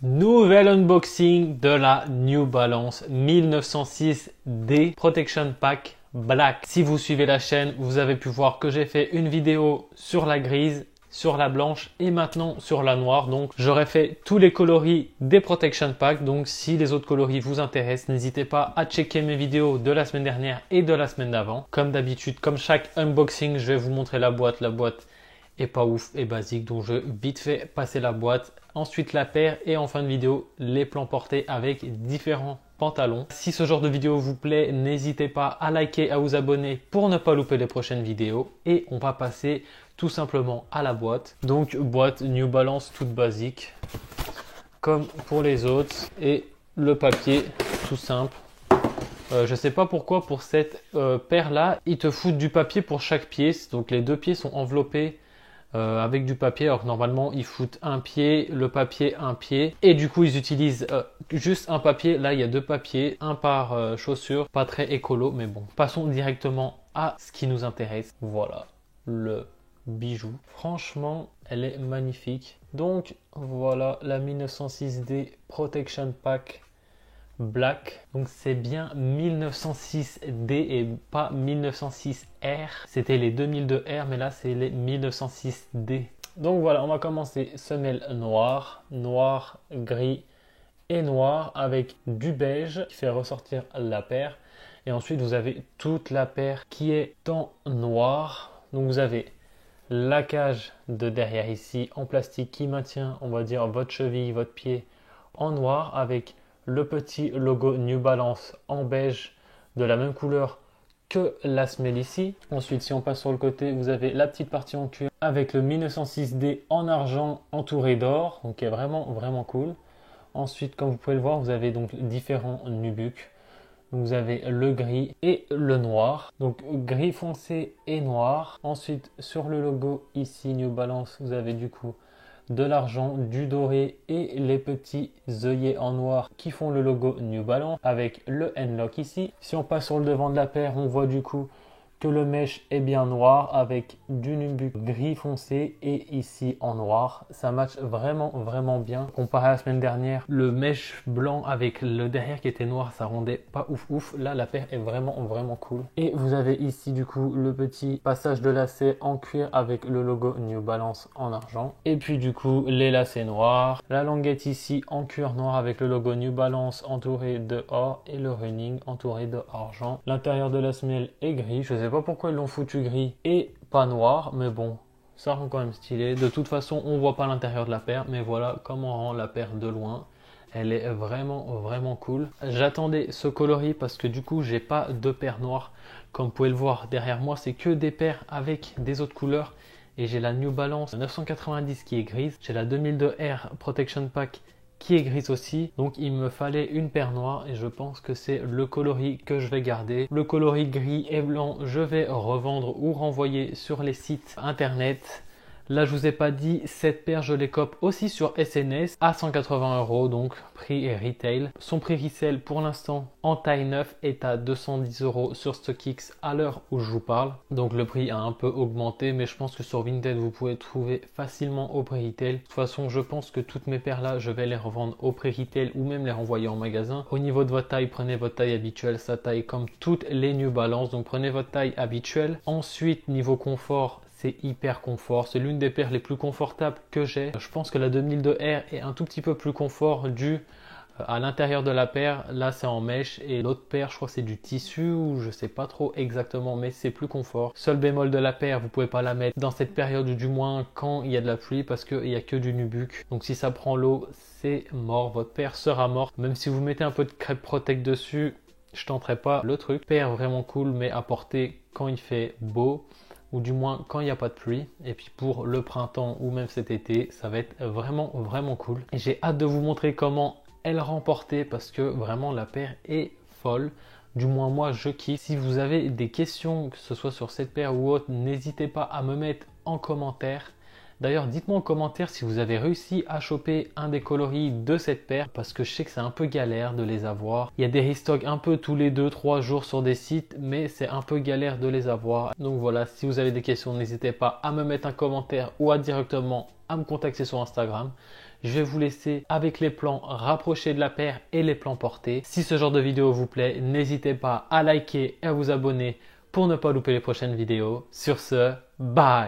Nouvel unboxing de la New Balance 1906D Protection Pack Black. Si vous suivez la chaîne, vous avez pu voir que j'ai fait une vidéo sur la grise, sur la blanche et maintenant sur la noire. Donc j'aurais fait tous les coloris des Protection Pack. Donc si les autres coloris vous intéressent, n'hésitez pas à checker mes vidéos de la semaine dernière et de la semaine d'avant. Comme d'habitude, comme chaque unboxing, je vais vous montrer la boîte. La boîte est pas ouf et basique, donc je vais vite fait passer la boîte. Ensuite la paire et en fin de vidéo, les plans portés avec différents pantalons. Si ce genre de vidéo vous plaît, n'hésitez pas à liker, à vous abonner pour ne pas louper les prochaines vidéos. Et on va passer tout simplement à la boîte. Donc boîte New Balance toute basique, comme pour les autres. Et le papier tout simple. Je sais pas pourquoi pour cette paire là, ils te foutent du papier pour chaque pied. Donc les deux pieds sont enveloppés avec du papier, alors que normalement ils foutent un pied, le papier un pied, et du coup ils utilisent juste un papier. Là il y a deux papiers, un par chaussure, pas très écolo, mais bon. Passons directement à ce qui nous intéresse. Voilà le bijou. Franchement, elle est magnifique. Donc voilà la 1906D Protection Pack Black. Donc c'est bien 1906D et pas 1906R. C'était les 2002R, mais là c'est les 1906D. Donc voilà, on va commencer semelle noire, noir, gris et noir avec du beige qui fait ressortir la paire. Et ensuite vous avez toute la paire qui est en noir. Donc vous avez la cage de derrière ici en plastique qui maintient, on va dire, votre cheville, votre pied en noir avec le petit logo New Balance en beige de la même couleur que la semelle ici. Ensuite, si on passe sur le côté, vous avez la petite partie en cuir avec le 1906D en argent entouré d'or, donc qui est vraiment cool. Ensuite, comme vous pouvez le voir, vous avez donc différents nubucks. Vous avez le gris et le noir, donc gris foncé et noir. Ensuite, sur le logo ici New Balance, vous avez du coup de l'argent, du doré et les petits œillets en noir qui font le logo New Balance avec le N-Lock ici. Si on passe sur le devant de la paire, on voit du coup que le mesh est bien noir avec du nubuck gris foncé et ici en noir. Ça match vraiment bien. Comparé à la semaine dernière, le mesh blanc avec le derrière qui était noir, ça rendait pas ouf. Là, la paire est vraiment cool. Et vous avez ici du coup le petit passage de lacet en cuir avec le logo New Balance en argent. Et puis du coup, les lacets noirs. La languette ici en cuir noir avec le logo New Balance entouré de or et le running entouré de argent. L'intérieur de la semelle est gris. Je sais pas pourquoi ils l'ont foutu gris et pas noir, mais bon, ça rend quand même stylé. De toute façon, on voit pas l'intérieur de la paire, mais voilà comment rend la paire de loin. Elle est vraiment cool. J'attendais ce coloris parce que du coup, j'ai pas de paire noire. Comme vous pouvez le voir derrière moi, c'est que des paires avec des autres couleurs. Et j'ai la New Balance 990 qui est grise. J'ai la 2002R Protection Pack qui est grise aussi, donc il me fallait une paire noire et je pense que c'est le coloris que je vais garder. Le coloris gris et blanc, je vais revendre ou renvoyer sur les sites internet. Là, je vous ai pas dit, cette paire, je les cope aussi sur SNS à 180 €, donc prix retail. Son prix resell pour l'instant en taille 9 est à 210 € sur StockX à l'heure où je vous parle. Donc le prix a un peu augmenté, mais je pense que sur Vinted, vous pouvez trouver facilement au prix retail. De toute façon, je pense que toutes mes paires là, je vais les revendre au prix retail ou même les renvoyer en magasin. Au niveau de votre taille, prenez votre taille habituelle, sa taille comme toutes les New Balance. Donc prenez votre taille habituelle. Ensuite, niveau confort, c'est hyper confort, c'est l'une des paires les plus confortables que j'ai. Je pense que la 2002R est un tout petit peu plus confort dû à l'intérieur de la paire. Là c'est en mèche et l'autre paire je crois que c'est du tissu ou je sais pas trop exactement, mais c'est plus confort. Seul bémol de la paire, vous pouvez pas la mettre dans cette période ou du moins quand il y a de la pluie parce qu'il y a que du nubuck. Donc si ça prend l'eau, c'est mort, votre paire sera morte. Même si vous mettez un peu de crêpe protect dessus, je tenterai pas le truc. Paire vraiment cool, mais à porter quand il fait beau, ou du moins quand il n'y a pas de pluie. Et puis pour le printemps ou même cet été, ça va être vraiment cool. Et j'ai hâte de vous montrer comment elle rend portée parce que vraiment la paire est folle. Du moins moi je kiffe. Si vous avez des questions, que ce soit sur cette paire ou autre, n'hésitez pas à me mettre en commentaire. D'ailleurs, dites-moi en commentaire si vous avez réussi à choper un des coloris de cette paire parce que je sais que c'est un peu galère de les avoir. Il y a des restocks un peu tous les 2-3 jours sur des sites, mais c'est un peu galère de les avoir. Donc voilà, si vous avez des questions, n'hésitez pas à me mettre un commentaire ou à directement à me contacter sur Instagram. Je vais vous laisser avec les plans rapprochés de la paire et les plans portés. Si ce genre de vidéo vous plaît, n'hésitez pas à liker et à vous abonner pour ne pas louper les prochaines vidéos. Sur ce, bye!